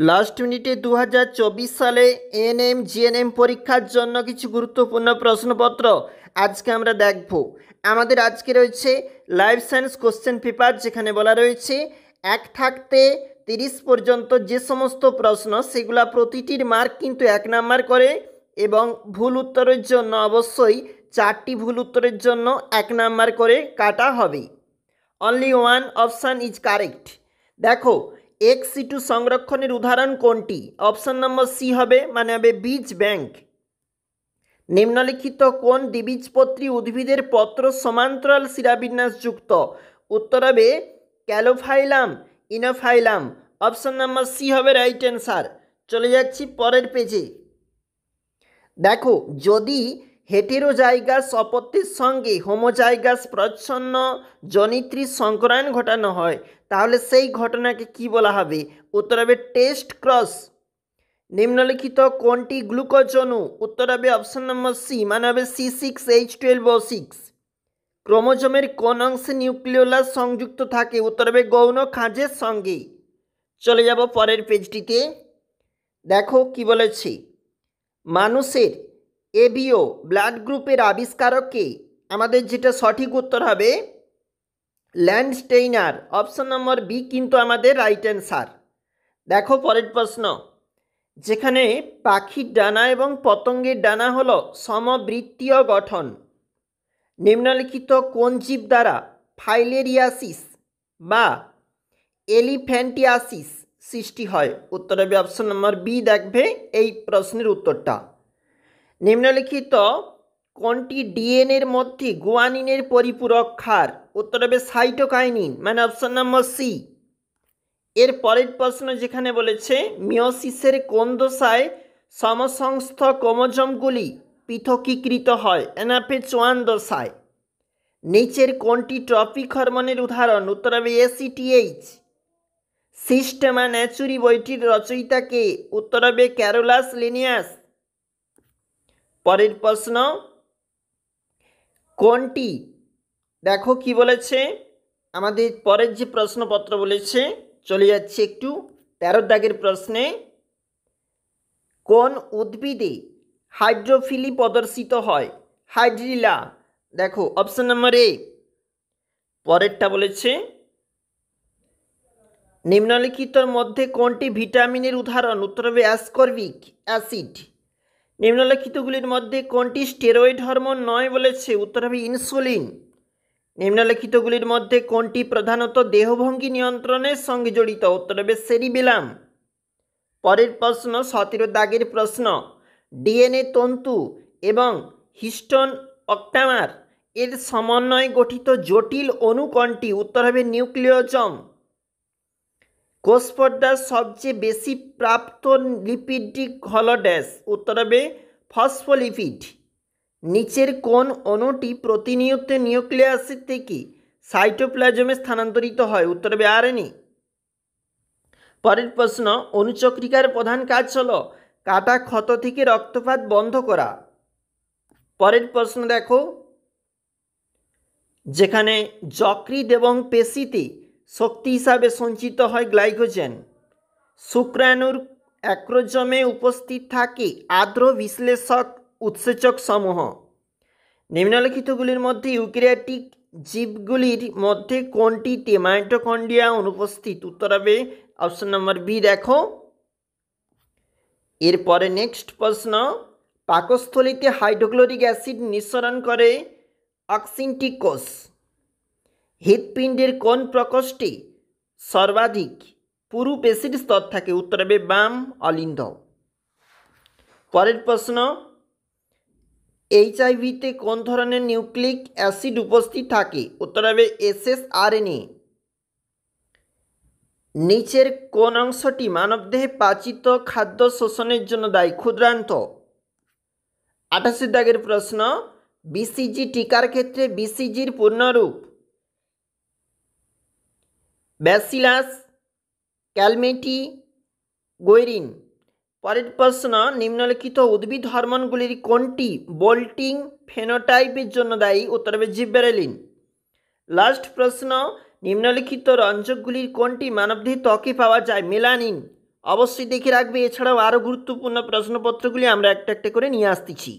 Last মিনিটে 2024 সালে ANM GNM পরীক্ষার জন্য কিছু গুরুত্বপূর্ণ প্রশ্নপত্র আজকে আমরা দেখব। আমাদের আজকে রয়েছে লাইফ সায়েন্স কোশ্চেন পেপার, যেখানে বলা রয়েছে 1 থাকতে 30 পর্যন্ত যে সমস্ত প্রশ্ন সেগুলা প্রতিটির মার্ক কিন্তু 1 নাম্বার করে, এবং ভুল উত্তরের জন্য অবশ্যই 4টি ভুল উত্তরের জন্য 1 নাম্বার করে কাটা হবে। Only one option is correct. দেখো, এক্স সিটু সংরক্ষণের উদাহরণ কোনটি? অপশান নম্বর সি হবে, মানে হবে বীজ ব্যাংক। নিম্নলিখিত কোন দ্বিবীজপত্রী উদ্ভিদের পত্র সমান্তরাল শিরাবিন্যাসযুক্ত? উত্তর হবে ক্যালোফাইলাম, ইনোফাইলাম। অপশান নম্বর সি হবে রাইট অ্যান্সার। চলে যাচ্ছি পরের পেজে। দেখো, যদি হেটেরোজাইগাস অপত্যের সঙ্গে হোমোজাইগাস প্রচ্ছন্ন জনিত্রীর সংকরায়ন ঘটানো হয়, তাহলে সেই ঘটনাকে কি বলা হবে? উত্তর হবে টেস্ট ক্রস। নিম্নলিখিত কোনটি গ্লুকোজ অণু? উত্তর হবে অপশন নম্বর সি, মানে হবে C6H12O6। ক্রোমোজোমের কোন অংশে নিউক্লিওলাস সংযুক্ত থাকে? উত্তর হবে গৌণ খাঁজের সঙ্গে। চলে যাব পরের পেজটিতে। দেখো কি বলেছে, মানুষের এবিও ব্লাড গ্রুপের আবিষ্কারক কে? আমাদের যেটা সঠিক উত্তর হবে ল্যান্ডস্টেইনার। অপশন নম্বর বি কিন্তু আমাদের রাইট অ্যান্সার। দেখো পরের প্রশ্ন, যেখানে পাখির ডানা এবং পতঙ্গের ডানা হলো সমবৃত্তীয় গঠন, নিম্নলিখিত কোন জীব দ্বারা ফাইলেরিয়াসিস বা এলিফ্যান্টিয়াসিস সৃষ্টি হয়? উত্তর হবে অপশন নম্বর বি, দেখবে এই প্রশ্নের উত্তরটা। নিম্নলিখিত কোনটি ডিএনএর মধ্যে গুয়ানিনের পরিপূরক ক্ষার? উত্তর হবে সাইটোকাইনিন, মানে অপশন নম্বর সি। এর পরের প্রশ্ন যেখানে বলেছে মিওসিসের কোন দশায় সমসংস্থ ক্রোমোজোমগুলি পৃথকীকৃত হয়? NF1 দশায়। নিচের কোনটি ট্রপিক হরমোনের উদাহরণ? উত্তর হবে ACTH। সিস্টেমা ন্যাচুরি বইটির রচয়িতা কে? উত্তর হবে ক্যারোলাস লিনিয়াস। পরের প্রশ্ন, কোনটি, দেখো কি বলেছে আমাদের পরের যে প্রশ্নপত্র বলেছে, চলে যাচ্ছে একটু 13 দাগের প্রশ্নে। কোন উদ্ভিদে হাইড্রোফিলি প্রদর্শিত হয়? হাইড্রিলা। দেখো অপশন নম্বর এ। পরেরটা বলেছে নিম্নলিখিতর মধ্যে কোনটি ভিটামিনের উদাহরণ? উত্তর হবে অ্যাসকর্বিক অ্যাসিড। নিম্নলিখিতগুলির মধ্যে কোনটি স্টেরয়েড হরমোন নয় বলেছে? উত্তর হবে ইনসুলিন। নিম্নলিখিতগুলির মধ্যে কোনটি প্রধানত দেহভঙ্গি নিয়ন্ত্রণের সঙ্গে জড়িত? উত্তর হবে সেরিবেলাম। পরের প্রশ্ন 17 দাগের প্রশ্ন, ডিএনএ তন্তু এবং হিস্টোন অক্টামার এর সমন্বয়ে গঠিত জটিল অণু কোনটি? উত্তর হবে নিউক্লিওজম। কোষপর্দার সবচেয়ে বেশি প্রাপ্ত লিপিডিক হল ড্যাশ? উত্তর হবে ফসফোলিপিড। নিচের কোন অণুটি প্রতিনিয়ত নিউক্লিয়াসের থেকে সাইটোপ্লাজমে স্থানান্তরিত হয়? উত্তর হবে আরএনএ। পরের প্রশ্ন, অণুচক্রিকার প্রধান কাজ হল কাটা ক্ষত থেকে রক্তপাত বন্ধ করা। পরের প্রশ্ন দেখো, যেখানে যকৃৎ এবং পেশিতে শক্তি হিসাবে সঞ্চিত হয় গ্লাইকোজেন, শুক্রাণুর অ্যাক্রোজমে উপস্থিত থাকে আর্দ্র বিশ্লেষক উৎসেচক সমূহ। নিম্নলিখিতগুলির মধ্যে ইউক্যারিওটিক জীবগুলির মধ্যে কোনটিতে মাইটোকন্ড্রিয়া অনুপস্থিত? উত্তর হবে অপশন নম্বর বি। দেখো এরপরে নেক্সট প্রশ্ন, পাকস্থলীতে হাইড্রোক্লোরিক অ্যাসিড নিঃসরণ করে অক্সিনটিক কোষ। হৃৎপিণ্ডের কোন প্রকোষ্ঠে সর্বাধিক পুরু পেশির স্তর থাকে? উত্তর হবে বাম অলিন্দ। পরের প্রশ্ন, এইচআইভিতে কোন ধরনের নিউক্লিক অ্যাসিড উপস্থিত থাকে? উত্তর হবে SSRNA। নিচের কোন অংশটি মানবদেহে পাচিত খাদ্য শোষণের জন্য দায়ী? ক্ষুদ্রান্ত। 28 দাগের প্রশ্ন, BCG টিকার ক্ষেত্রে BCGর পূর্ণরূপ? ব্যাসিলাস ক্যালমেটি গোয়েরিন। পরের প্রশ্ন, নিম্নলিখিত উদ্ভিদ হরমোনগুলির কোনটি বোল্টিং ফেনোটাইপের জন্য দায়ী? উত্তর হবে জিব্বেরেলিন। লাস্ট প্রশ্ন, নিম্নলিখিত রঞ্জকগুলির কোনটি মানবদেহে ত্বকে পাওয়া যায়? মেলানিন। অবশ্যই দেখে রাখবে। এছাড়াও আরও গুরুত্বপূর্ণ প্রশ্নপত্রগুলি আমরা একটা একটা করে নিয়ে আসতেছি।